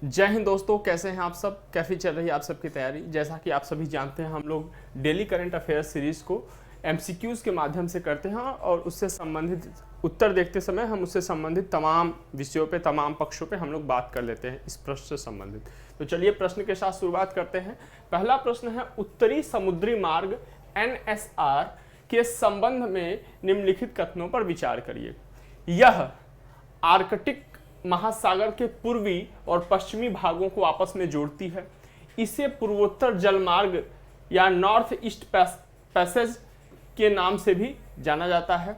जय हिंद दोस्तों, कैसे हैं आप सब। कैसी चल रही है आप सबकी तैयारी। जैसा कि आप सभी जानते हैं, हम लोग डेली करंट अफेयर्स सीरीज़ को एमसीक्यूज़ के माध्यम से करते हैं और उससे संबंधित उत्तर देखते समय हम उससे संबंधित तमाम विषयों पे, तमाम पक्षों पे हम लोग बात कर लेते हैं इस प्रश्न से संबंधित। तो चलिए प्रश्न के साथ शुरुआत करते हैं। पहला प्रश्न है, उत्तरी समुद्री मार्ग NSR के संबंध में निम्नलिखित कथनों पर विचार करिए। यह आर्कटिक महासागर के पूर्वी और पश्चिमी भागों को आपस में जोड़ती है। इसे पूर्वोत्तर जलमार्ग या नॉर्थ ईस्ट पैसेज के नाम से भी जाना जाता है।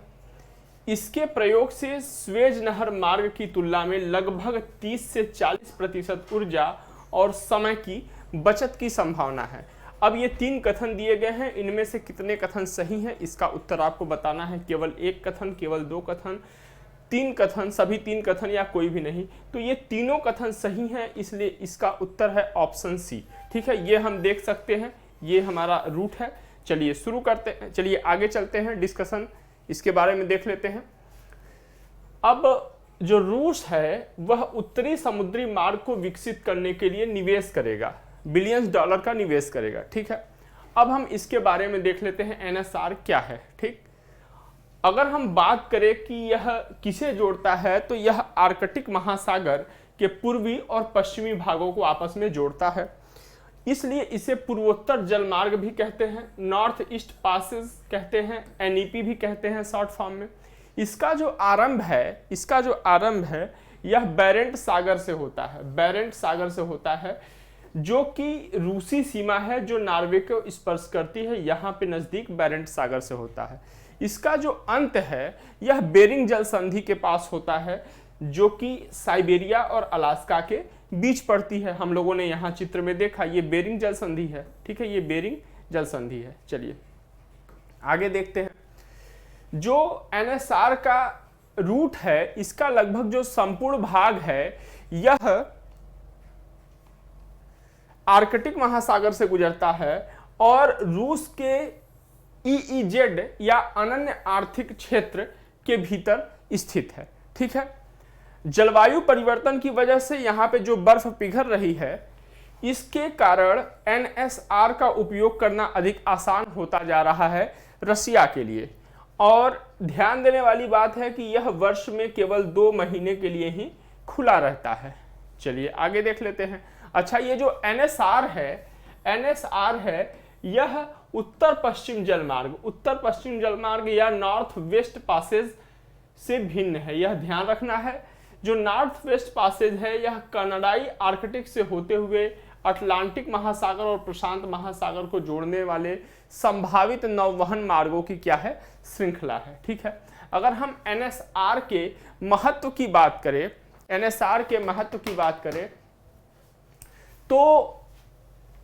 इसके प्रयोग से स्वेज नहर मार्ग की तुलना में लगभग 30 से 40% ऊर्जा और समय की बचत की संभावना है। अब ये 3 कथन दिए गए हैं, इनमें से कितने कथन सही हैं इसका उत्तर आपको बताना है। केवल 1 कथन, केवल 2 कथन, 3 कथन, सभी 3 कथन या कोई भी नहीं। तो ये तीनों कथन सही हैं, इसलिए इसका उत्तर है ऑप्शन सी। ठीक है, ये हम देख सकते हैं, ये हमारा रूट है। चलिए शुरू करते हैं, चलिए आगे चलते हैं, डिस्कशन इसके बारे में देख लेते हैं। अब जो रूस है वह उत्तरी समुद्री मार्ग को विकसित करने के लिए निवेश करेगा, बिलियंस डॉलर का निवेश करेगा। ठीक है, अब हम इसके बारे में देख लेते हैं NSR क्या है। ठीक, अगर हम बात करें कि यह किसे जोड़ता है, तो यह आर्कटिक महासागर के पूर्वी और पश्चिमी भागों को आपस में जोड़ता है, इसलिए इसे पूर्वोत्तर जलमार्ग भी कहते हैं, नॉर्थ ईस्ट पासेज कहते हैं, NEP भी कहते हैं शॉर्ट फॉर्म में। इसका जो आरंभ है यह बेरेंट सागर से होता है, बेरेंट सागर से होता है, जो कि रूसी सीमा है जो नॉर्वे को स्पर्श करती है, यहाँ पे नजदीक बेरेंट सागर से होता है। इसका जो अंत है यह बेरिंग जल संधि के पास होता है, जो कि साइबेरिया और अलास्का के बीच पड़ती है। हम लोगों ने यहाँ चित्र में देखा, ये बेरिंग जल संधि है। ठीक है, ये बेरिंग जल संधि है। चलिए आगे देखते हैं। जो NSR का रूट है, इसका लगभग जो संपूर्ण भाग है यह आर्कटिक महासागर से गुजरता है और रूस के EEZ या अनन्य आर्थिक क्षेत्र के भीतर स्थित है। ठीक है, जलवायु परिवर्तन की वजह से यहाँ पे जो बर्फ पिघल रही है, इसके कारण NSR का उपयोग करना अधिक आसान होता जा रहा है रसिया के लिए। और ध्यान देने वाली बात है कि यह वर्ष में केवल 2 महीने के लिए ही खुला रहता है। चलिए आगे देख लेते हैं। अच्छा, ये जो NSR है यह उत्तर पश्चिम जलमार्ग या नॉर्थ वेस्ट पासेज से भिन्न है। यह ध्यान रखना है, जो नॉर्थ वेस्ट पासेज है यह कनाडाई आर्कटिक से होते हुए अटलांटिक महासागर और प्रशांत महासागर को जोड़ने वाले संभावित नौवहन मार्गों की क्या है, श्रृंखला है। ठीक है, अगर हम NSR के महत्व की बात करें, तो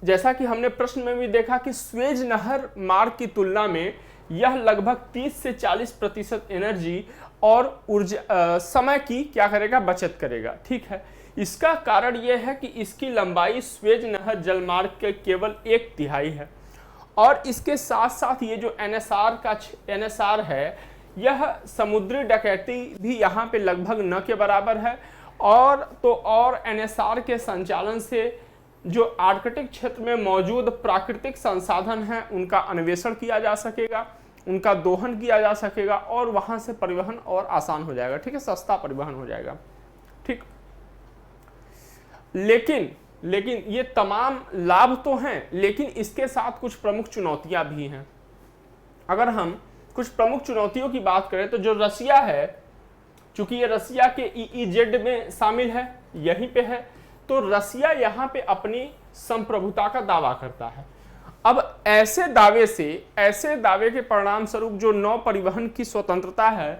जैसा कि हमने प्रश्न में भी देखा कि स्वेज नहर मार्ग की तुलना में यह लगभग 30 से 40% एनर्जी और ऊर्जा समय की क्या करेगा, बचत करेगा। ठीक है, इसका कारण यह है कि इसकी लंबाई स्वेज नहर जलमार्ग के केवल 1/3 है और इसके साथ साथ ये जो NSR है यह समुद्री डकैती भी यहाँ पे लगभग न के बराबर है। और NSR के संचालन से जो आर्कटिक क्षेत्र में मौजूद प्राकृतिक संसाधन हैं उनका अन्वेषण किया जा सकेगा, उनका दोहन किया जा सकेगा और वहां से परिवहन और आसान हो जाएगा। ठीक है, सस्ता परिवहन हो जाएगा। ठीक, लेकिन ये तमाम लाभ तो हैं, लेकिन इसके साथ कुछ प्रमुख चुनौतियां भी हैं। अगर हम कुछ प्रमुख चुनौतियों की बात करें तो जो रसिया है, चूंकि ये रसिया के EEZ में शामिल है, यहीं पे है, तो रसिया यहाँ पे अपनी संप्रभुता का दावा करता है। अब ऐसे दावे के परिणाम स्वरूप जो नौ परिवहन की स्वतंत्रता है,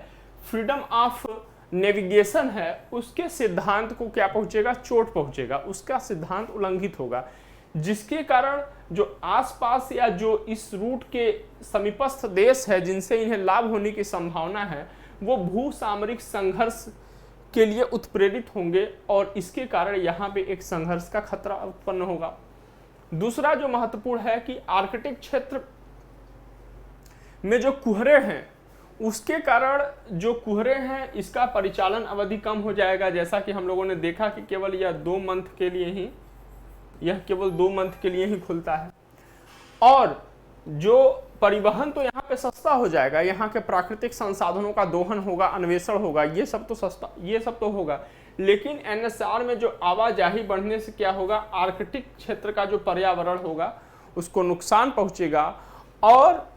फ्रीडम ऑफ नेविगेशन है, उसके सिद्धांत को क्या पहुंचेगा, चोट पहुंचेगा, उसका सिद्धांत उल्लंघित होगा, जिसके कारण जो आसपास या जो इस रूट के समीपस्थ देश है जिनसे इन्हें लाभ होने की संभावना है, वो भू सामरिक संघर्ष के लिए उत्प्रेरित होंगे और इसके कारण यहाँ पे एक संघर्ष का खतरा उत्पन्न होगा। दूसरा जो महत्वपूर्ण है कि आर्कटिक क्षेत्र में जो कुहरे हैं उसके कारण जो कुहरे हैं इसका परिचालन अवधि कम हो जाएगा, जैसा कि हम लोगों ने देखा कि केवल यह 2 मंथ के लिए ही, यह केवल 2 मंथ के लिए ही खुलता है। और जो परिवहन तो यहाँ पे सस्ता हो जाएगा, यहाँ के प्राकृतिक संसाधनों का दोहन होगा, अन्वेषण होगा, ये सब तो सस्ता, ये सब तो होगा। लेकिन एनएसआर में जो आवाजाही बढ़ने से क्या होगा, आर्कटिक क्षेत्र का जो पर्यावरण होगा उसको नुकसान पहुंचेगा, और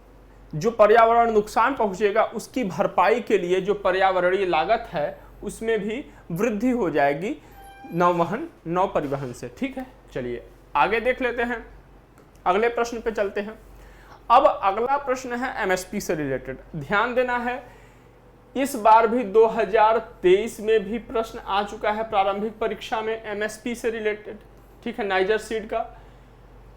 जो पर्यावरण नुकसान पहुंचेगा उसकी भरपाई के लिए जो पर्यावरणीय लागत है उसमें भी वृद्धि हो जाएगी नौ परिवहन से। ठीक है, चलिए आगे देख लेते हैं, अगले प्रश्न पे चलते हैं। अब अगला प्रश्न है एमएसपी से रिलेटेड। ध्यान देना है, इस बार भी 2023 में भी प्रश्न आ चुका है प्रारंभिक परीक्षा में एमएसपी से रिलेटेड। ठीक है, नाइजर सीड का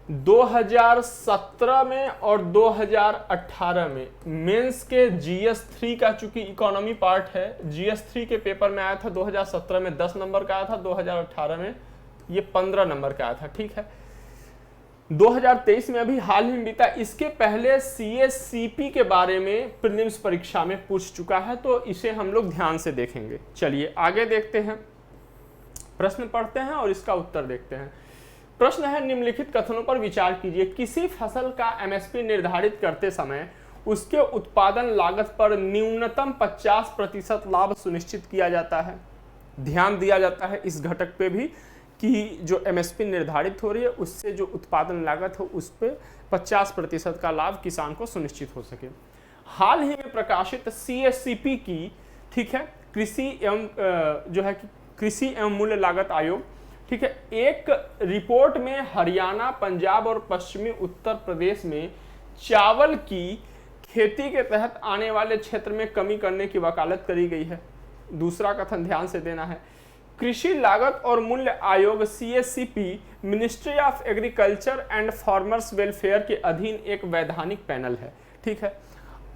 2017 में और 2018 में मेंस के GS3 का, चूंकि इकोनॉमी पार्ट है, GS3 के पेपर में आया था 2017 में 10 नंबर का आया था, 2018 में ये 15 नंबर का आया था। ठीक है, 2023 में अभी हाल ही में बीता, इसके पहले CSCP के बारे में प्रीलिम्स परीक्षा में पूछ चुका है, तो इसे हम लोग ध्यान से देखेंगे। चलिए आगे देखते हैं, प्रश्न पढ़ते हैं और इसका उत्तर देखते हैं। प्रश्न है, निम्नलिखित कथनों पर विचार कीजिए। किसी फसल का एमएसपी निर्धारित करते समय उसके उत्पादन लागत पर न्यूनतम 50% लाभ सुनिश्चित किया जाता है। ध्यान दिया जाता है इस घटक पे भी कि जो एमएसपी निर्धारित हो रही है उससे जो उत्पादन लागत है उस पर 50% का लाभ किसान को सुनिश्चित हो सके। हाल ही में प्रकाशित CSCP की, ठीक है, कृषि एवं जो है कि कृषि एवं मूल्य लागत आयोग, ठीक है, एक रिपोर्ट में हरियाणा, पंजाब और पश्चिमी उत्तर प्रदेश में चावल की खेती के तहत आने वाले क्षेत्र में कमी करने की वकालत करी गई है। दूसरा कथन ध्यान से देना है, कृषि लागत और मूल्य आयोग CSCP ministry of agriculture and farmers welfare के अधीन एक वैधानिक पैनल है। ठीक है,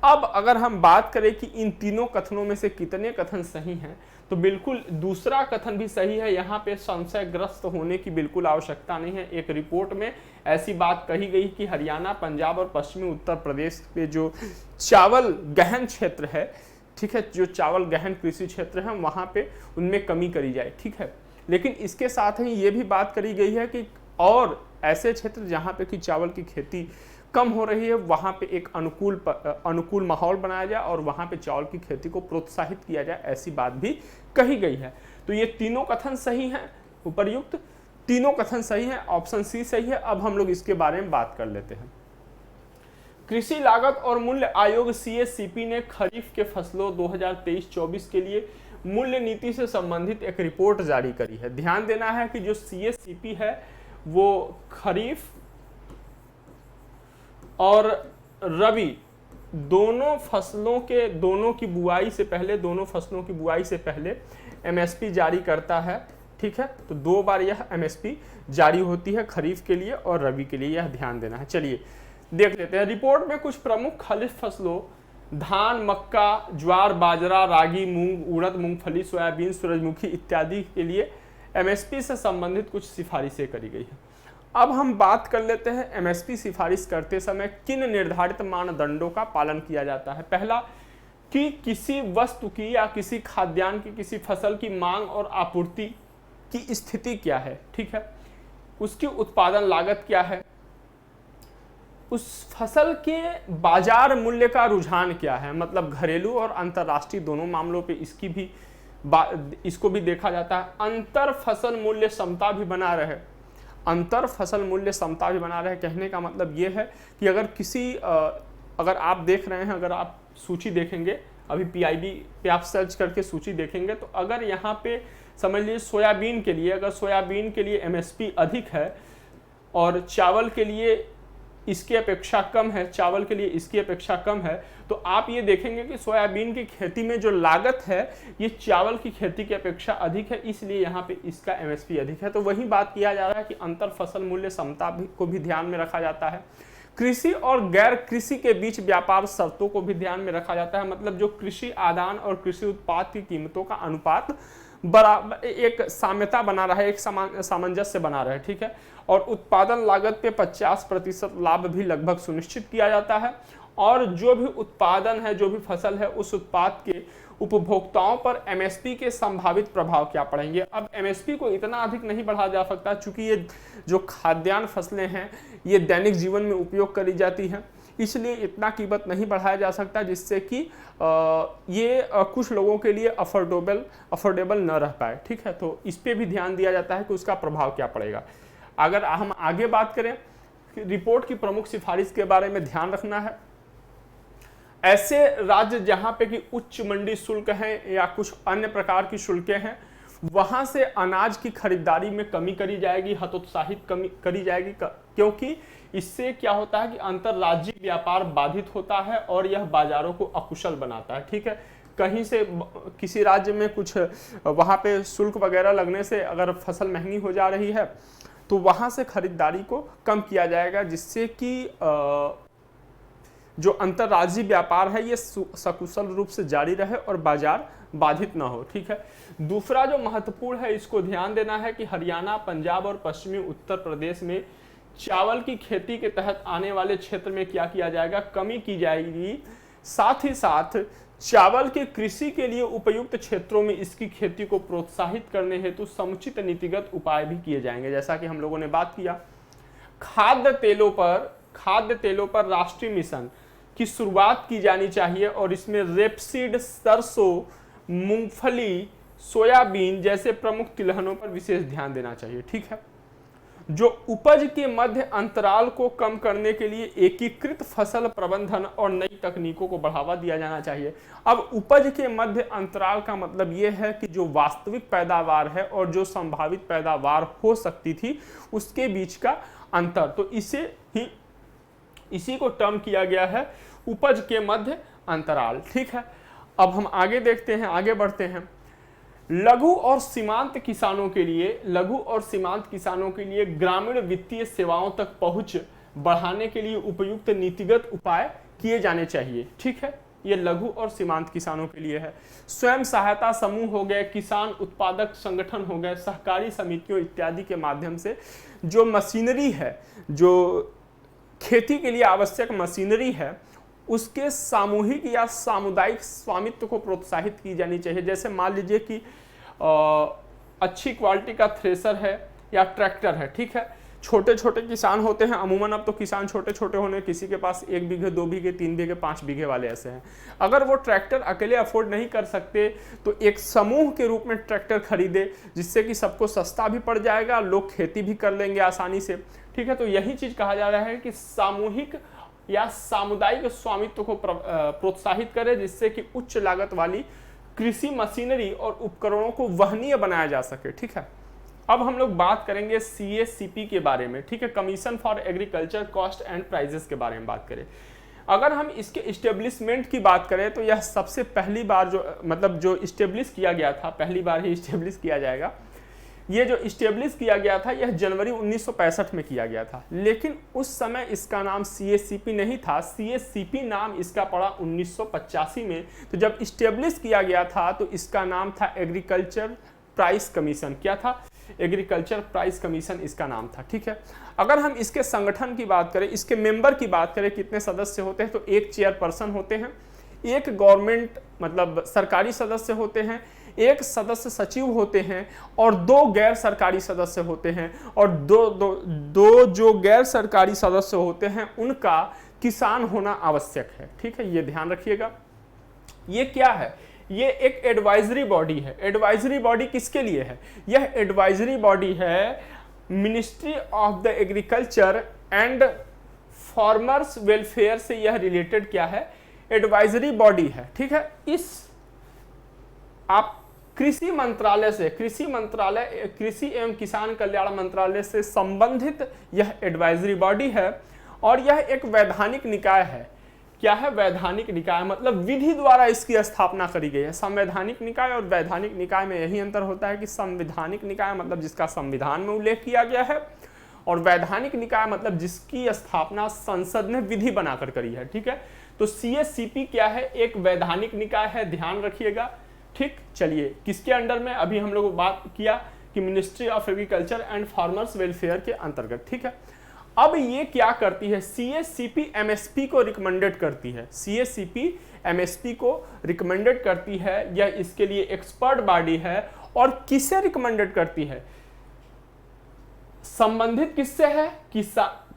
अब अगर हम बात करें कि इन तीनों कथनों में से कितने कथन सही हैं, तो बिल्कुल दूसरा कथन भी सही है। यहाँ पे संशयग्रस्त होने की बिल्कुल आवश्यकता नहीं है। एक रिपोर्ट में ऐसी बात कही गई कि हरियाणा, पंजाब और पश्चिमी उत्तर प्रदेश के जो चावल गहन क्षेत्र है, ठीक है, जो चावल गहन कृषि क्षेत्र है वहाँ पे उनमें कमी करी जाए। ठीक है, लेकिन इसके साथ ही ये भी बात करी गई है कि और ऐसे क्षेत्र जहाँ पे कि चावल की खेती कम हो रही है वहाँ पे एक अनुकूल माहौल बनाया जाए और वहाँ पे चावल की खेती को प्रोत्साहित किया जाए, ऐसी बात भी कही गई है। तो ये तीनों कथन सही हैं, उपर्युक्त तीनों कथन सही हैं, ऑप्शन सी सही है। अब हम लोग इसके बारे में बात कर लेते हैं। कृषि लागत और मूल्य आयोग CSCP ने खरीफ के फसलों 2023-24 के लिए मूल्य नीति से संबंधित एक रिपोर्ट जारी करी है। ध्यान देना है कि जो CSCP है वो खरीफ और रबी दोनों फसलों की बुआई से पहले, दोनों फसलों की बुआई से पहले MSP जारी करता है। ठीक है, तो 2 बार यह MSP जारी होती है, खरीफ के लिए और रबी के लिए, यह ध्यान देना है। चलिए देख लेते हैं। रिपोर्ट में कुछ प्रमुख खरीफ फसलों धान, मक्का, ज्वार, बाजरा, रागी, मूंग, उड़द, मूंगफली, सोयाबीन, सूरजमुखी इत्यादि के लिए MSP से संबंधित कुछ सिफारिशें करी गई है। अब हम बात कर लेते हैं MSP सिफारिश करते समय किन निर्धारित मानदंडों का पालन किया जाता है। पहला, कि किसी वस्तु की या किसी खाद्यान्न की, किसी फसल की मांग और आपूर्ति की स्थिति क्या है। ठीक है, उसकी उत्पादन लागत क्या है, उस फसल के बाजार मूल्य का रुझान क्या है, मतलब घरेलू और अंतर्राष्ट्रीय दोनों मामलों पे इसको भी देखा जाता है। अंतर फसल मूल्य समता भी बना रहे। अंतर फसल मूल्य समता भी बना रहे कहने का मतलब ये है कि अगर आप देख रहे हैं, अगर आप सूची देखेंगे, अभी PIB पे आप सर्च करके सूची देखेंगे, तो अगर यहाँ पे समझ लीजिए सोयाबीन के लिए, अगर सोयाबीन के लिए MSP अधिक है और चावल के लिए इसकी अपेक्षा कम है, चावल के लिए इसकी अपेक्षा कम है, तो आप ये देखेंगे कि सोयाबीन की खेती में जो लागत है ये चावल की खेती की अपेक्षा अधिक है, इसलिए यहाँ पे इसका MSP अधिक है। तो वही बात किया जा रहा है कि अंतर फसल मूल्य समता को भी ध्यान में रखा जाता है। कृषि और गैर कृषि के बीच व्यापार शर्तों को भी ध्यान में रखा जाता है, मतलब जो कृषि आदान और कृषि उत्पाद की कीमतों का अनुपात बराबर, एक साम्यता बना रहा है, एक सामंजस्य बना रहा है। ठीक है, और उत्पादन लागत पे 50% लाभ भी लगभग सुनिश्चित किया जाता है। और जो भी उत्पादन है, जो भी फसल है, उस उत्पाद के उपभोक्ताओं पर एमएसपी के संभावित प्रभाव क्या पड़ेंगे। अब एमएसपी को इतना अधिक नहीं बढ़ाया जा सकता, चूंकि ये जो खाद्यान्न फसलें हैं ये दैनिक जीवन में उपयोग करी जाती हैं, इसलिए इतना कीमत नहीं बढ़ाया जा सकता जिससे कि ये कुछ लोगों के लिए अफोर्डेबल न रह पाए। ठीक है, तो इस पे भी ध्यान दिया जाता है कि उसका प्रभाव क्या पड़ेगा। अगर हम आगे बात करें, रिपोर्ट की प्रमुख सिफारिश के बारे में ध्यान रखना है। ऐसे राज्य जहां पे कि उच्च मंडी शुल्क है या कुछ अन्य प्रकार की शुल्कें हैं, वहां से अनाज की खरीदारी में कमी करी जाएगी, हतोत्साहित कमी करी जाएगी, क्योंकि इससे क्या होता है कि अंतरराज्यिक व्यापार बाधित होता है और यह बाजारों को अकुशल बनाता है। ठीक है, कहीं से किसी राज्य में कुछ वहां पे शुल्क वगैरह लगने से अगर फसल महंगी हो जा रही है तो वहां से खरीदारी को कम किया जाएगा, जिससे कि जो अंतरराज्यीय व्यापार है ये सकुशल रूप से जारी रहे और बाजार बाधित ना हो। ठीक है, दूसरा जो महत्वपूर्ण है, इसको ध्यान देना है कि हरियाणा, पंजाब और पश्चिमी उत्तर प्रदेश में चावल की खेती के तहत आने वाले क्षेत्र में क्या किया जाएगा, कमी की जाएगी। साथ ही साथ चावल के कृषि के लिए उपयुक्त क्षेत्रों में इसकी खेती को प्रोत्साहित करने हेतु समुचित नीतिगत उपाय भी किए जाएंगे। जैसा कि हम लोगों ने बात किया, खाद्य तेलों पर राष्ट्रीय मिशन की शुरुआत की जानी चाहिए और इसमें रेपसीड, सरसों, मूंगफली, सोयाबीन जैसे प्रमुख तिलहनों पर विशेष ध्यान देना चाहिए। ठीक है, जो उपज के मध्य अंतराल को कम करने के लिए एकीकृत फसल प्रबंधन और नई तकनीकों को बढ़ावा दिया जाना चाहिए। अब उपज के मध्य अंतराल का मतलब यह है कि जो वास्तविक पैदावार है और जो संभावित पैदावार हो सकती थी उसके बीच का अंतर, तो इसी को टर्म किया गया है उपज के मध्य अंतराल। ठीक है, अब हम आगे देखते हैं, आगे बढ़ते हैं। लघु और सीमांत किसानों के लिए ग्रामीण वित्तीय सेवाओं तक पहुंच बढ़ाने के लिए उपयुक्त नीतिगत उपाय किए जाने चाहिए। ठीक है, ये लघु और सीमांत किसानों के लिए है। स्वयं सहायता समूह हो गए, किसान उत्पादक संगठन हो गए, सहकारी समितियों इत्यादि के माध्यम से जो मशीनरी है, जो खेती के लिए आवश्यक मशीनरी है, उसके सामूहिक या सामुदायिक स्वामित्व को प्रोत्साहित की जानी चाहिए। जैसे मान लीजिए कि अच्छी क्वालिटी का थ्रेसर है या ट्रैक्टर है। ठीक है, छोटे छोटे किसान होते हैं, अमूमन अब तो किसान छोटे छोटे होने, किसी के पास 1 बीघे, 2 बीघे, 3 बीघे, 5 बीघे वाले ऐसे हैं। अगर वो ट्रैक्टर अकेले अफोर्ड नहीं कर सकते तो एक समूह के रूप में ट्रैक्टर खरीदे, जिससे कि सबको सस्ता भी पड़ जाएगा, लोग खेती भी कर लेंगे आसानी से। ठीक है, तो यही चीज कहा जा रहा है कि सामूहिक या सामुदायिक स्वामित्व को प्रोत्साहित करें, जिससे कि उच्च लागत वाली कृषि मशीनरी और उपकरणों को वहनीय बनाया जा सके। ठीक है, अब हम लोग बात करेंगे CACP के बारे में। ठीक है, commission for agriculture cost and prices के बारे में बात करें। अगर हम इसके इस्टेब्लिशमेंट की बात करें तो यह सबसे पहली बार जो इस्टेब्लिश किया गया था, पहली बार ही इस्टेब्लिश किया जाएगा। ये जो इस्टेब्लिश किया गया था यह जनवरी 1965 में किया गया था, लेकिन उस समय इसका नाम CACP नहीं था। CACP नाम इसका पड़ा 1985 में। तो जब इस्टेब्लिश किया गया था तो इसका नाम था एग्रीकल्चर प्राइस कमीशन। क्या था? एग्रीकल्चर प्राइस कमीशन इसका नाम था। ठीक है, अगर हम इसके संगठन की बात करें, इसके मेंबर की बात करें, कितने सदस्य होते हैं, तो एक चेयरपर्सन होते हैं, एक गवर्नमेंट मतलब सरकारी सदस्य होते हैं, एक सदस्य सचिव होते हैं और 2 गैर सरकारी सदस्य होते हैं। और दो जो गैर सरकारी सदस्य होते हैं उनका किसान होना आवश्यक है। ठीक है, ये ध्यान रखिएगा। ये क्या है? ये एक एडवाइजरी बॉडी है। एडवाइजरी बॉडी किसके लिए है? यह एडवाइजरी बॉडी है ministry of the agriculture and farmers welfare से यह रिलेटेड क्या है? एडवाइजरी बॉडी है। ठीक है, इस आप कृषि एवं किसान कल्याण मंत्रालय से संबंधित यह एडवाइजरी बॉडी है और यह एक वैधानिक निकाय है। क्या है? वैधानिक निकाय, मतलब विधि द्वारा इसकी स्थापना करी गई है। संवैधानिक निकाय और वैधानिक निकाय में यही अंतर होता है कि संवैधानिक निकाय मतलब जिसका संविधान में उल्लेख किया गया है, और वैधानिक निकाय मतलब जिसकी स्थापना संसद ने विधि बनाकर करी है। ठीक है, तो CACP क्या है? एक वैधानिक निकाय है, ध्यान रखिएगा। ठीक, चलिए किसके अंडर में? अभी हम लोग बात किया कि ministry of agriculture and farmers welfare के अंतर्गत। ठीक है, अब ये क्या करती है, CSCP MSP को रिकमेंडेड करती है, CSCP MSP को रिकमेंडेड करती है, यह इसके लिए एक्सपर्ट बॉडी है। और किसे रिकमेंडेड करती है, संबंधित किससे है,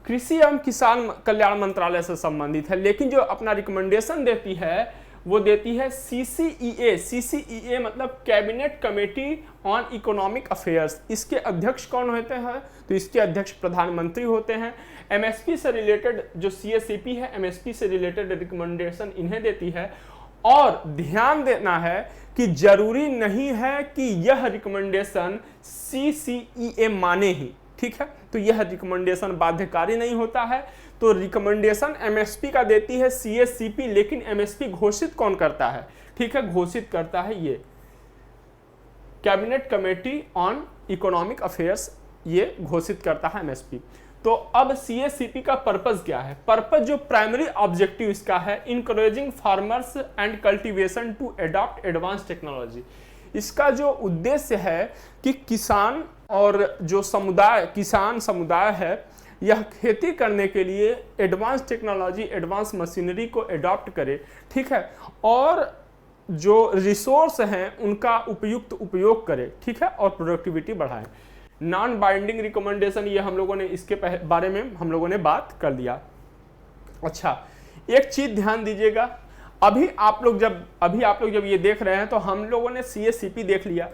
कृषि एवं किसान कल्याण मंत्रालय से संबंधित है। लेकिन जो अपना रिकमेंडेशन देती है वो देती है CCEA मतलब cabinet committee on economic affairs. इसके अध्यक्ष कौन होते हैं, तो इसके अध्यक्ष प्रधानमंत्री होते हैं। MSP से रिलेटेड जो CSCP है, MSP से रिलेटेड रिकमेंडेशन इन्हें देती है। और ध्यान देना है कि जरूरी नहीं है कि यह रिकमेंडेशन CCEA माने ही, ठीक है, तो यह रिकमेंडेशन बाध्यकारी नहीं होता है। तो रिकमेंडेशन MSP का देती है CSCP, लेकिन MSP घोषित कौन करता है, ठीक है, घोषित करता है ये cabinet committee on economic affairs, ये घोषित करता है MSP। तो अब CSCP का पर्पस क्या है, पर्पस जो प्राइमरी ऑब्जेक्टिव इसका है, encouraging farmers and cultivation to adopt advance technology. इसका जो उद्देश्य है कि किसान और जो समुदाय, किसान समुदाय है, यह खेती करने के लिए एडवांस टेक्नोलॉजी, एडवांस मशीनरी को अडॉप्ट करे, ठीक है, और जो रिसोर्स हैं उनका उपयुक्त उपयोग करे, ठीक है, और प्रोडक्टिविटी बढ़ाए। नॉन बाइंडिंग रिकमेंडेशन, ये हम लोगों ने इसके बारे में हम लोगों ने बात कर लिया। अच्छा, एक चीज ध्यान दीजिएगा, अभी आप लोग जब ये देख रहे हैं तो हम लोगों ने CSCP देख लिया,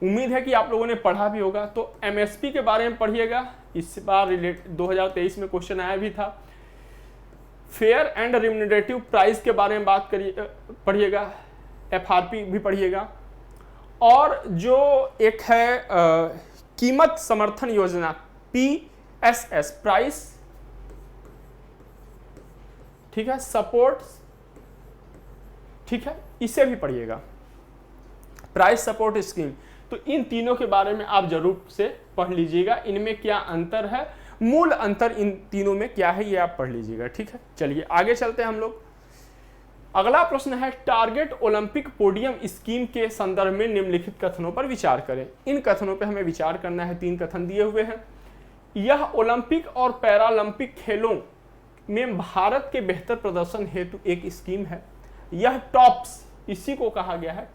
उम्मीद है कि आप लोगों ने पढ़ा भी होगा। तो MSP के बारे में पढ़िएगा, इस बार 2023 में क्वेश्चन आया भी था। फेयर एंड रिम्यूनरेटिव प्राइस के बारे में बात करिए, पढ़िएगा, FRP भी पढ़िएगा। और जो एक है कीमत समर्थन योजना, PSS, प्राइस, ठीक है, सपोर्ट, ठीक है, इसे भी पढ़िएगा, प्राइस सपोर्ट स्कीम। तो इन तीनों के बारे में आप जरूर से पढ़ लीजिएगा, इनमें क्या अंतर है, मूल अंतर इन तीनों में क्या है, ये आप पढ़ लीजिएगा, ठीक है। चलिए आगे चलते हैं हम लोग। अगला प्रश्न है, टारगेट ओलंपिक पोडियम स्कीम के संदर्भ में निम्नलिखित कथनों पर विचार करें। इन कथनों पर हमें विचार करना है, 3 कथन दिए हुए हैं। यह ओलंपिक और पैरालंपिक खेलों में भारत के बेहतर प्रदर्शन हेतु एक स्कीम है। यह टॉप्स, इसी को कहा गया है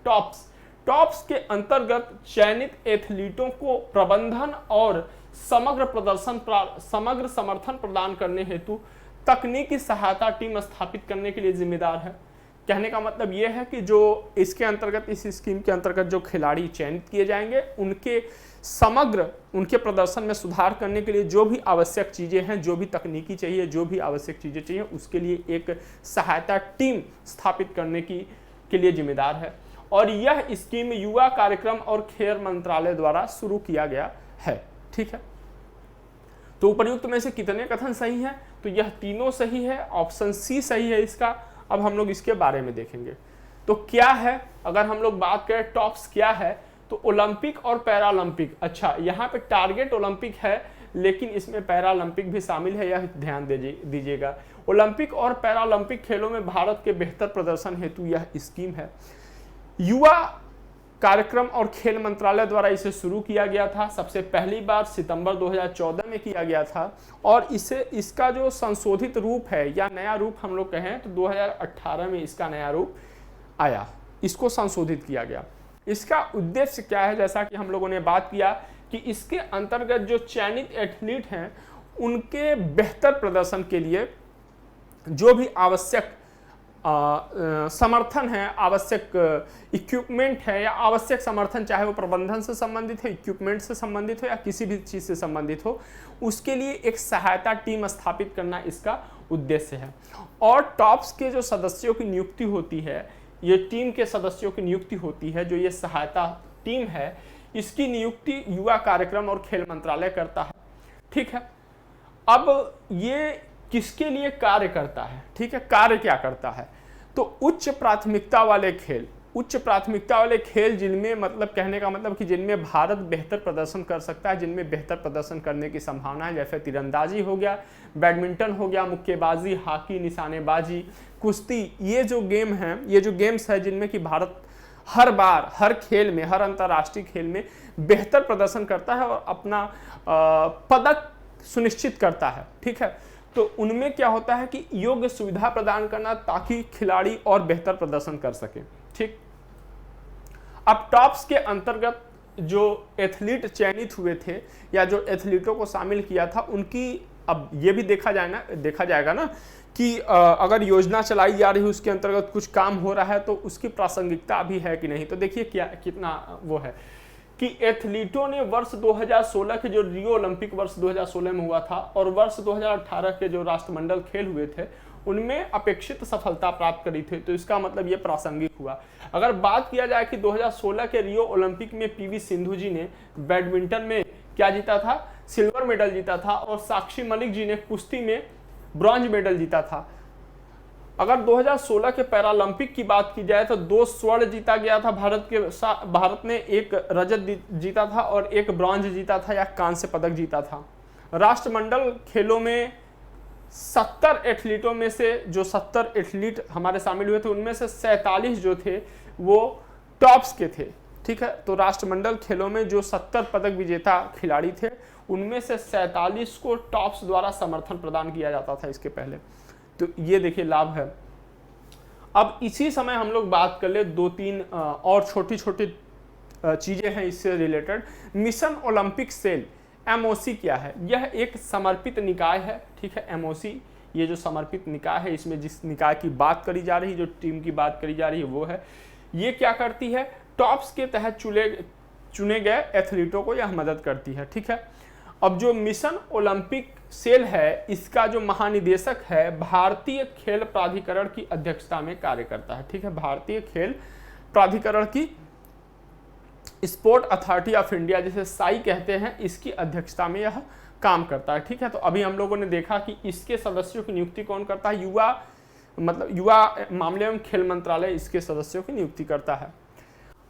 टॉप्स के अंतर्गत चयनित एथलीटों को प्रबंधन और समग्र समर्थन प्रदान करने हेतु तकनीकी सहायता टीम स्थापित करने के लिए जिम्मेदार है। कहने का मतलब यह है कि जो इसके अंतर्गत, इस स्कीम के अंतर्गत जो खिलाड़ी चयनित किए जाएंगे, उनके प्रदर्शन में सुधार करने के लिए जो भी आवश्यक चीजें हैं, जो भी तकनीकी चाहिए, जो भी आवश्यक चीजें चाहिए, उसके लिए एक सहायता टीम स्थापित करने के लिए जिम्मेदार है। और यह स्कीम युवा कार्यक्रम और खेल मंत्रालय द्वारा शुरू किया गया है, ठीक है। तो उपर्युक्त में से कितने कथन सही हैं, तो यह तीनों सही है, ऑप्शन सी सही है इसका। अब हम लोग इसके बारे में देखेंगे। तो क्या है, अगर हम लोग बात करें टॉप्स क्या है, तो ओलंपिक और पैरालंपिक। अच्छा, यहाँ पे टारगेट ओलंपिक है, लेकिन इसमें पैरालंपिक भी शामिल है, यह ध्यान दीजिएगा। ओलंपिक और पैरालंपिक खेलों में भारत के बेहतर प्रदर्शन हेतु यह स्कीम है। युवा कार्यक्रम और खेल मंत्रालय द्वारा इसे शुरू किया गया था, सबसे पहली बार सितंबर 2014 में किया गया था। और इसका जो संशोधित रूप है या नया रूप हम लोग कहें तो 2018 में इसका नया रूप आया, इसको संशोधित किया गया। इसका उद्देश्य क्या है, जैसा कि हम लोगों ने बात किया कि इसके अंतर्गत जो चयनित एथलीट हैं उनके बेहतर प्रदर्शन के लिए जो भी आवश्यक समर्थन है, आवश्यक इक्विपमेंट है या आवश्यक समर्थन, चाहे वो प्रबंधन से संबंधित है, इक्विपमेंट से संबंधित हो या किसी भी चीज़ से संबंधित हो, उसके लिए एक सहायता टीम स्थापित करना इसका उद्देश्य है। और टॉप्स के जो सदस्यों की नियुक्ति होती है, ये टीम के सदस्यों की नियुक्ति होती है, जो ये सहायता टीम है, इसकी नियुक्ति युवा कार्यक्रम और खेल मंत्रालय करता है, ठीक है। अब ये किसके लिए कार्य करता है, ठीक है, कार्य क्या करता है, तो उच्च प्राथमिकता वाले खेल जिनमें, मतलब कहने का मतलब कि जिनमें भारत बेहतर प्रदर्शन कर सकता है, जिनमें बेहतर प्रदर्शन करने की संभावना है, जैसे तीरंदाजी हो गया, बैडमिंटन हो गया, मुक्केबाजी, हॉकी, निशानेबाजी, कुश्ती, ये जो गेम्स है जिनमें कि भारत हर बार, हर खेल में, हर अंतर्राष्ट्रीय खेल में बेहतर प्रदर्शन करता है और अपना पदक सुनिश्चित करता है, ठीक है। तो उनमें क्या होता है कि योग्य सुविधा प्रदान करना ताकि खिलाड़ी और बेहतर प्रदर्शन कर सके, ठीक। अब टॉप्स के अंतर्गत जो एथलीट चयनित हुए थे या जो एथलीटों को शामिल किया था, उनकी अब ये भी देखा जाएगा ना कि अगर योजना चलाई जा रही है उसके अंतर्गत कुछ काम हो रहा है तो उसकी प्रासंगिकता भी है कि नहीं। तो देखिए क्या कितना वो है कि एथलीटों ने वर्ष 2016 के जो रियो ओलंपिक वर्ष 2016 में हुआ था और वर्ष 2018 के जो राष्ट्रमंडल खेल हुए थे उनमें अपेक्षित सफलता प्राप्त करी थी। तो इसका मतलब ये प्रासंगिक हुआ। अगर बात किया जाए कि 2016 के रियो ओलंपिक में पीवी सिंधु जी ने बैडमिंटन में क्या जीता था, सिल्वर मेडल जीता था, और साक्षी मलिक जी ने कुश्ती में ब्रॉन्ज मेडल जीता था। अगर 2016 के पैरालंपिक की बात की जाए तो 2 स्वर्ण जीता गया था भारत ने 1 रजत जीता था और 1 ब्रॉन्ज जीता था या कांस्य पदक जीता था। राष्ट्रमंडल खेलों में 70 एथलीटों में से जो 70 एथलीट हमारे शामिल हुए थे उनमें से 47 जो थे वो टॉप्स के थे, ठीक है। तो राष्ट्रमंडल खेलों में जो 70 पदक विजेता खिलाड़ी थे उनमें से 47 को टॉप्स द्वारा समर्थन प्रदान किया जाता था इसके पहले। तो ये देखिए लाभ है। अब इसी समय हम लोग बात कर ले 2-3 और छोटी छोटी चीजें हैं इससे related. Mission Olympic cell MOC क्या है? यह एक समर्पित निकाय है, ठीक है। MOC ये जो समर्पित निकाय है, इसमें जिस निकाय की बात करी जा रही है, जो टीम की बात करी जा रही है वो है, ये क्या करती है, टॉप्स के तहत चुने गए एथलीटों को यह मदद करती है, ठीक है। अब जो मिशन ओलंपिक सेल है इसका जो महानिदेशक है भारतीय खेल प्राधिकरण की अध्यक्षता में कार्य करता है, ठीक है। भारतीय खेल प्राधिकरण की स्पोर्ट अथॉरिटी ऑफ इंडिया जिसे साई कहते हैं, इसकी अध्यक्षता में यह काम करता है, ठीक है। तो अभी हम लोगों ने देखा कि इसके सदस्यों की नियुक्ति कौन करता है, युवा मामले एवं खेल मंत्रालय इसके सदस्यों की नियुक्ति करता है।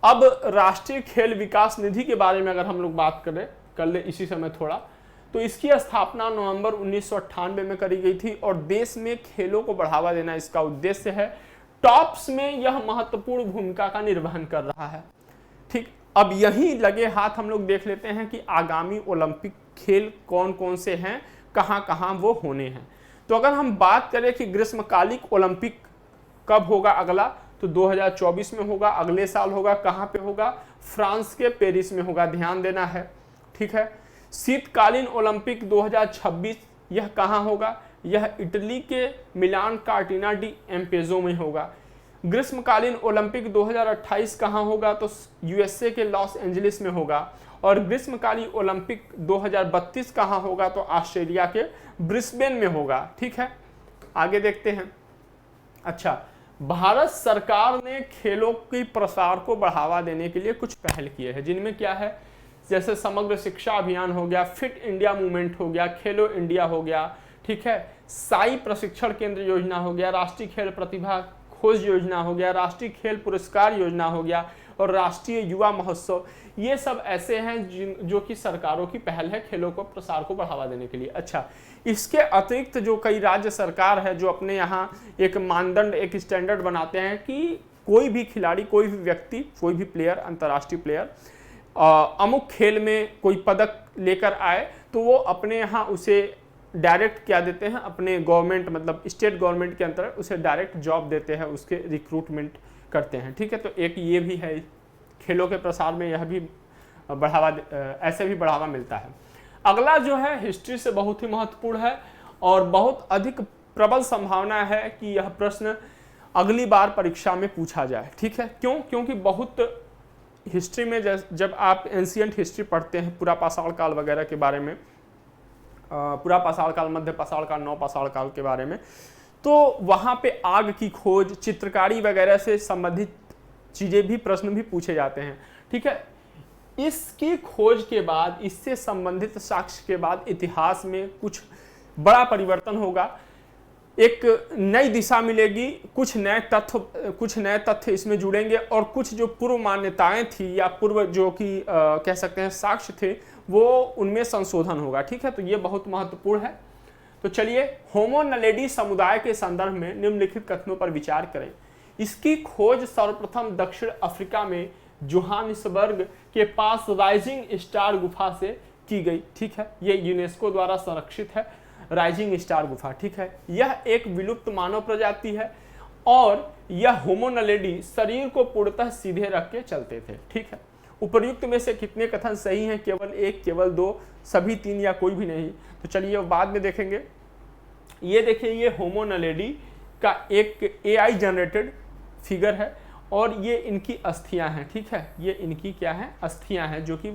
अब राष्ट्रीय खेल विकास निधि के बारे में अगर हम लोग बात कर ले इसी समय थोड़ा, तो इसकी स्थापना नवंबर 1998 में करी गई थी और देश में खेलों को बढ़ावा देना इसका उद्देश्य है। टॉप्स में यह महत्वपूर्ण भूमिका का निर्वहन कर रहा है, ठीक। अब यहीं लगे हाथ हम लोग देख लेते हैं कि आगामी ओलंपिक खेल कौन कौन से हैं, कहां कहां वो होने हैं। तो अगर हम बात करें कि ग्रीष्मकालिक ओलंपिक कब होगा अगला, तो 2024 में होगा, अगले साल होगा। कहां पे होगा, फ्रांस के पेरिस में होगा, ध्यान देना है, ठीक है। शीतकालीन ओलंपिक 2026 यह कहां होगा, यह इटली के मिलान कार्टिना डी एम्पेजो में होगा। ग्रीष्मकालीन ओलंपिक 2028 कहां होगा, तो USA के लॉस एंजलिस में होगा। और ग्रीष्मकालीन ओलंपिक 2032 कहां होगा, तो ऑस्ट्रेलिया के ब्रिस्बेन में होगा, ठीक है। आगे देखते हैं। अच्छा, भारत सरकार ने खेलों के प्रसार को बढ़ावा देने के लिए कुछ पहल किए हैं, जिनमें क्या है, जैसे समग्र शिक्षा अभियान हो गया, फिट इंडिया मूवमेंट हो गया, खेलो इंडिया हो गया, ठीक है, साई प्रशिक्षण केंद्र योजना हो गया, राष्ट्रीय खेल प्रतिभा खोज योजना हो गया, राष्ट्रीय खेल पुरस्कार योजना हो गया और राष्ट्रीय युवा महोत्सव। ये सब ऐसे हैं जो कि सरकारों की पहल है खेलों को प्रसार को बढ़ावा देने के लिए। अच्छा, इसके अतिरिक्त जो कई राज्य सरकार है जो अपने यहाँ एक मानदंड, एक स्टैंडर्ड बनाते हैं कि कोई भी खिलाड़ी, कोई भी व्यक्ति, कोई भी प्लेयर, अंतर्राष्ट्रीय प्लेयर अमुक खेल में कोई पदक लेकर आए तो वो अपने यहाँ उसे डायरेक्ट क्या देते हैं, अपने गवर्नमेंट मतलब स्टेट गवर्नमेंट के अंतर्गत उसे डायरेक्ट जॉब देते हैं, उसके रिक्रूटमेंट करते हैं, ठीक है। तो एक ये भी है, खेलों के प्रसार में यह भी ऐसे भी बढ़ावा मिलता है। अगला जो है हिस्ट्री से बहुत ही महत्वपूर्ण है और बहुत अधिक प्रबल संभावना है कि यह प्रश्न अगली बार परीक्षा में पूछा जाए, ठीक है। क्यों? क्योंकि बहुत हिस्ट्री में जब आप एंशिएंट हिस्ट्री पढ़ते हैं, पूरा पाषाण काल वगैरह के बारे में, पूरा पाषाण काल, मध्य पाषाण काल, नव पाषाण काल के बारे में, तो वहाँ पे आग की खोज, चित्रकारी वगैरह से संबंधित चीज़ें भी, प्रश्न भी पूछे जाते हैं, ठीक है। इसकी खोज के बाद, इससे संबंधित साक्ष्य के बाद इतिहास में कुछ बड़ा परिवर्तन होगा, एक नई दिशा मिलेगी, कुछ नए तथ्य इसमें जुड़ेंगे और कुछ जो पूर्व मान्यताएं थी या पूर्व जो कि कह सकते हैं साक्ष्य थे, वो उनमें संशोधन होगा, ठीक है। तो ये बहुत महत्वपूर्ण है। तो चलिए, होमो नलेडी समुदाय के संदर्भ में निम्नलिखित कथनों पर विचार करें। इसकी खोज सर्वप्रथम दक्षिण अफ्रीका में जोहानिसबर्ग के पास राइजिंग स्टार गुफा से की गई, ठीक है। ये यूनेस्को द्वारा संरक्षित है राइजिंग स्टार गुफा, ठीक है। यह एक विलुप्त मानव प्रजाति है और यह होमो नलेडी शरीर को पूर्णतः सीधे रख के चलते थे, ठीक है। उपर्युक्त में से कितने कथन सही हैं? केवल एक, केवल दो, सभी तीन या कोई भी नहीं? तो चलिए बाद में देखेंगे। ये देखिए, ये होमो नलेडी का एक AI जनरेटेड फिगर है और ये इनकी अस्थियां हैं, ठीक है। ये इनकी क्या है? अस्थियां हैं जो कि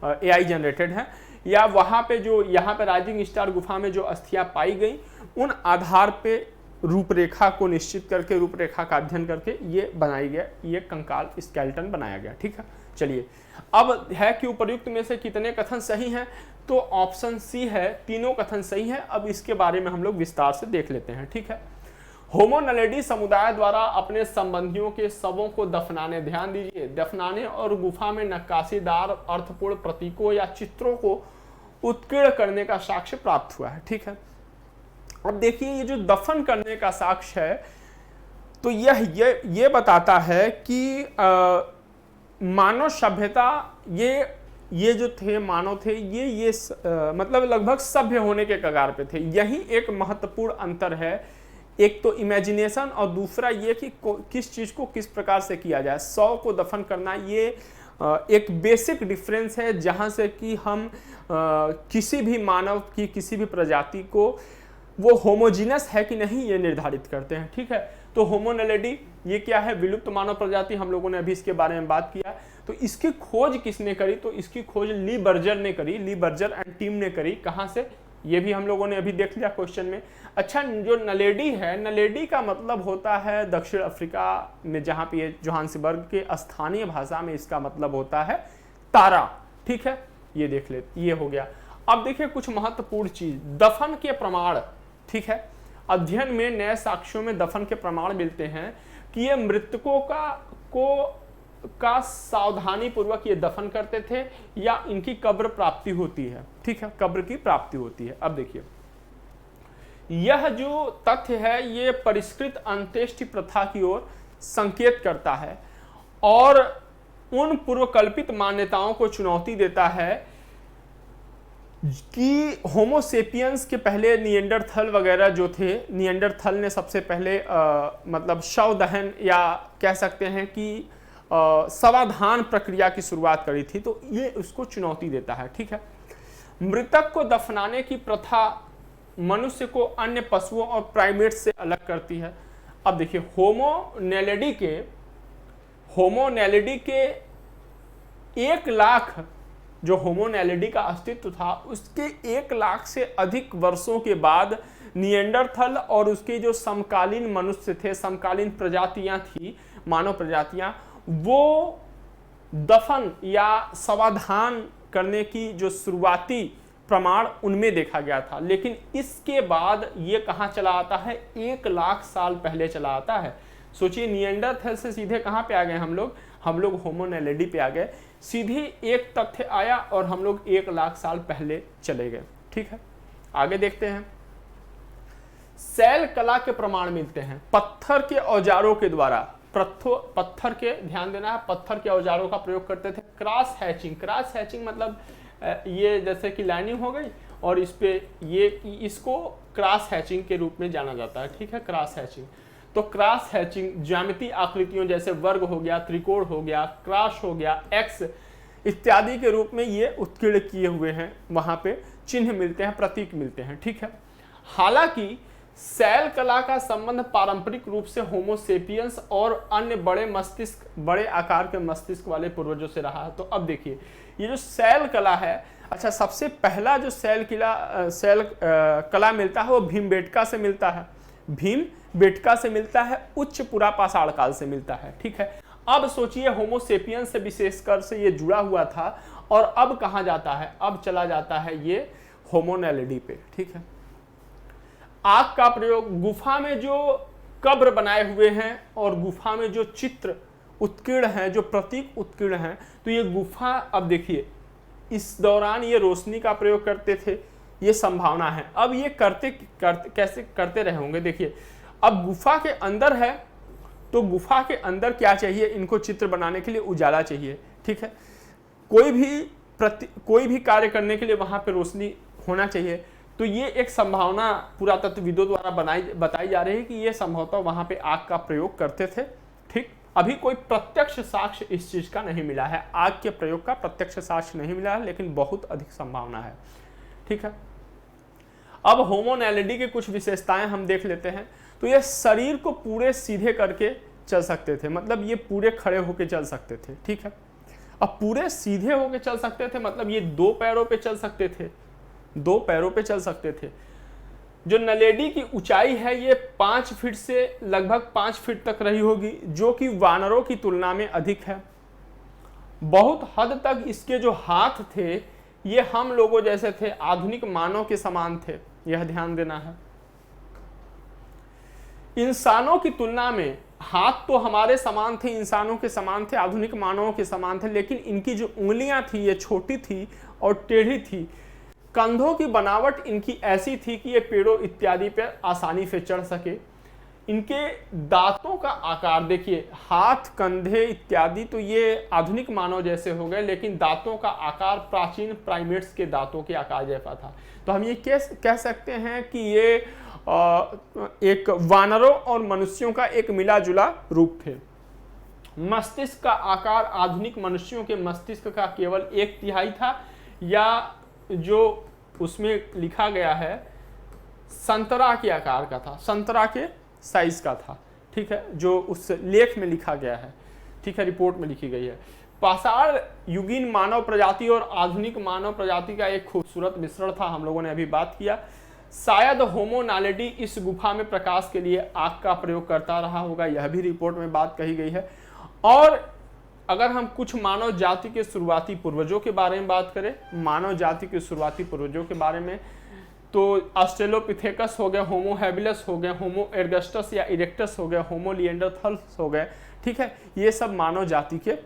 AI जनरेटेड है, या वहाँ पे जो यहाँ पे राइजिंग स्टार गुफा में जो अस्थियां पाई गई उन आधार पे रूपरेखा को निश्चित करके, रूपरेखा का अध्ययन करके ये बनाई गया, ये कंकाल स्केलेटन बनाया गया, ठीक है। चलिए अब है कि उपर्युक्त में से कितने कथन सही हैं? तो ऑप्शन सी है, तीनों कथन सही हैं। अब इसके बारे में हम लोग विस्तार से देख लेते हैं, ठीक है। होमो नलेडी समुदाय द्वारा अपने संबंधियों के शवों को दफनाने, ध्यान दीजिए, दफनाने और गुफा में नक्काशीदार अर्थपूर्ण प्रतीकों या चित्रों को उत्कीर्ण करने का साक्ष्य प्राप्त हुआ है, ठीक है। अब देखिए, ये जो दफन करने का साक्ष्य है तो ये बताता है कि मानव सभ्यता, ये जो थे मानव थे, ये मतलब लगभग सभ्य होने के कगार पे थे। यही एक महत्वपूर्ण अंतर है, एक तो इमेजिनेशन और दूसरा ये कि किस चीज को किस प्रकार से किया जाए। 100 को दफन करना ये एक बेसिक डिफरेंस है, जहां से कि हम किसी भी मानव की, किसी भी प्रजाति को वो होमोजीनस है कि नहीं ये निर्धारित करते हैं, ठीक है। तो होमो नलेडी ये क्या है? विलुप्त मानव प्रजाति, हम लोगों ने अभी इसके बारे में बात किया। तो इसकी खोज किसने करी? तो इसकी खोज ली बर्जर ने करी, ली बर्जर एंड टीम ने करी। कहां से? ये भी हम लोगों ने अभी देख लिया क्वेश्चन में। अच्छा, जो नलेडी है, नलेडी का मतलब होता है दक्षिण अफ्रीका में, जहां पे जोहान्सबर्ग के स्थानीय भाषा में इसका मतलब होता है तारा, ठीक है। ये देख ले, ये हो गया। अब देखिए कुछ महत्वपूर्ण चीज, दफन के प्रमाण, ठीक है। अध्ययन में नए साक्ष्यों में दफन के प्रमाण मिलते हैं कि ये मृतकों का सावधानी पूर्वक ये दफन करते थे या इनकी कब्र प्राप्ति होती है, ठीक है, कब्र की प्राप्ति होती है। अब देखिए, यह जो तथ्य है ये परिष्कृत अंत्येष्टि प्रथा की ओर संकेत करता है और उन पूर्वकल्पित मान्यताओं को चुनौती देता है कि होमोसेपियंस के पहले निएंडरथल वगैरह जो थे, निएंडरथल ने सबसे पहले मतलब शव दहन या कह सकते हैं कि समाधान प्रक्रिया की शुरुआत करी थी, तो ये उसको चुनौती देता है, ठीक है। मृतक को दफनाने की प्रथा मनुष्य को अन्य पशुओं और प्राइमेट से अलग करती है। अब देखिए, होमो नैलिडी के 1 लाख जो होमो नैलिडी का अस्तित्व था उसके 1 लाख से अधिक वर्षों के बाद निएंडरथल और उसके जो समकालीन मनुष्य थे, समकालीन प्रजातियां थी, मानव प्रजातियां, वो दफन या समाधान करने की जो शुरुआती प्रमाण उनमें देखा गया था। लेकिन इसके बाद ये कहां चला आता है? 1 लाख साल पहले चला आता है। सोचिए, निएंडरथल से सीधे कहां पे आ गए हम लोग होमो नैलिडी पे आ गए। सीधे एक तथ्य आया और हम लोग 1 लाख साल पहले चले गए, ठीक है। आगे देखते हैं। शैल कला के प्रमाण मिलते हैं पत्थर के औजारों के द्वारा। पत्थर के, ध्यान देना है, पत्थर के औजारों का प्रयोग करते थे। क्रॉस हैचिंग मतलब ये जैसे कि लाइनिंग हो गई और इस पे ये, इसको क्रॉस हैचिंग के रूप में जाना जाता है, ठीक है, क्रॉस हैचिंग। तो क्रॉस हैचिंग ज्यामितीय आकृतियों जैसे वर्ग हो गया, त्रिकोण हो गया, क्रॉस हो गया, एक्स इत्यादि के रूप में ये उत्कीर्ण किए हुए हैं, वहां पे चिन्ह मिलते हैं, प्रतीक मिलते हैं, ठीक है। हालांकि शैल कला का संबंध पारंपरिक रूप से होमोसेपियंस और अन्य बड़े आकार के मस्तिष्क वाले पूर्वजों से रहा है। तो अब देखिए, ये जो शैल कला है, अच्छा, सबसे पहला जो शैल कला मिलता है वो भीमबेटका से मिलता है, भीमबेटका से मिलता है, उच्च पुरापाषाण काल से मिलता है, ठीक है। अब सोचिए, होमोसेपियंस से विशेषकर से ये जुड़ा हुआ था और अब कहां जाता है? अब चला जाता है ये होमो नैलिडी पे, ठीक है। आग का प्रयोग, गुफा में जो कब्र बनाए हुए हैं और गुफा में जो चित्र उत्कीर्ण हैं, जो प्रतीक उत्कीर्ण हैं, तो ये गुफा, अब देखिए, इस दौरान ये रोशनी का प्रयोग करते थे, ये संभावना है। अब ये कैसे करते रहे होंगे? देखिए, अब गुफा के अंदर है तो गुफा के अंदर क्या चाहिए? इनको चित्र बनाने के लिए उजाला चाहिए, ठीक है। कोई भी कोई भी कार्य करने के लिए वहां पे रोशनी होना चाहिए। तो ये एक संभावना पुरातत्वविदों द्वारा बताई जा रही है कि ये संभवतः वहां पे आग का प्रयोग करते थे। ठीक, अभी कोई प्रत्यक्ष साक्ष्य इस चीज का नहीं मिला है, आग के प्रयोग का प्रत्यक्ष साक्ष्य नहीं मिला है, लेकिन बहुत अधिक संभावना है। ठीक है, अब होमो नैलिडी की कुछ विशेषताएं हम देख लेते हैं। तो ये शरीर को पूरे सीधे करके चल सकते थे, मतलब ये पूरे खड़े होके चल सकते थे। ठीक है, अब पूरे सीधे होके चल सकते थे मतलब ये 2 पैरों पे चल सकते थे, 2 पैरों पे चल सकते थे। जो नलेडी की ऊंचाई है ये 5 फीट से लगभग 5 फीट तक रही होगी, जो कि वानरों की तुलना में अधिक है। बहुत हद तक इसके जो हाथ थे ये हम लोगों जैसे थे, आधुनिक मानव के समान थे, यह ध्यान देना है। इंसानों की तुलना में हाथ तो हमारे समान थे, इंसानों के समान थे, आधुनिक मानवों के समान थे, लेकिन इनकी जो उंगलियां थी ये छोटी थी और टेढ़ी थी। कंधों की बनावट इनकी ऐसी थी कि ये पेड़ों इत्यादि पर आसानी से चढ़ सके। इनके दांतों का आकार देखिए, हाथ, कंधे इत्यादि तो ये आधुनिक मानव जैसे हो गए, लेकिन दांतों का आकार प्राचीन प्राइमेट्स के दांतों के आकार जैसा था। तो हम ये कह सकते हैं कि ये एक वानरों और मनुष्यों का एक मिला जुला रूप थे। मस्तिष्क का आकार आधुनिक मनुष्यों के मस्तिष्क का केवल 1/3 था, या जो उसमें लिखा गया है संतरा के आकार का था, संतरा के साइज का था। ठीक है, जो उस लेख में लिखा गया है, ठीक है, रिपोर्ट में लिखी गई है। पाषाण युगीन मानव प्रजाति और आधुनिक मानव प्रजाति का एक खूबसूरत मिश्रण था, हम लोगों ने अभी बात किया। शायद होमो नालेडी इस गुफा में प्रकाश के लिए आग का प्रयोग करता रहा होगा, यह भी रिपोर्ट में बात कही गई है। और अगर हम कुछ मानव जाति के शुरुआती पूर्वजों के बारे में बात करें, मानव जाति के शुरुआती पूर्वजों के बारे में, तो ऑस्ट्रेलोपिथेकस हो गए, होमो हैबिलस हो गए, होमो एर्गस्टस या इरेक्टस हो गए, होमो लिएंडरथल्स हो गए। ठीक है, ये सब मानव जाति के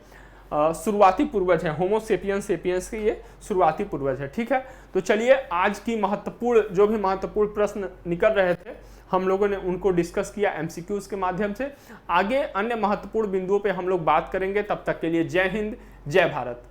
शुरुआती पूर्वज हैं। होमो सेपियंस के ये शुरुआती पूर्वज है। ठीक है, तो चलिए आज की महत्वपूर्ण जो भी महत्वपूर्ण प्रश्न निकल रहे थे हम लोगों ने उनको डिस्कस किया एमसीक्यूज के माध्यम से। आगे अन्य महत्वपूर्ण बिंदुओं पे हम लोग बात करेंगे। तब तक के लिए जय हिंद, जय भारत।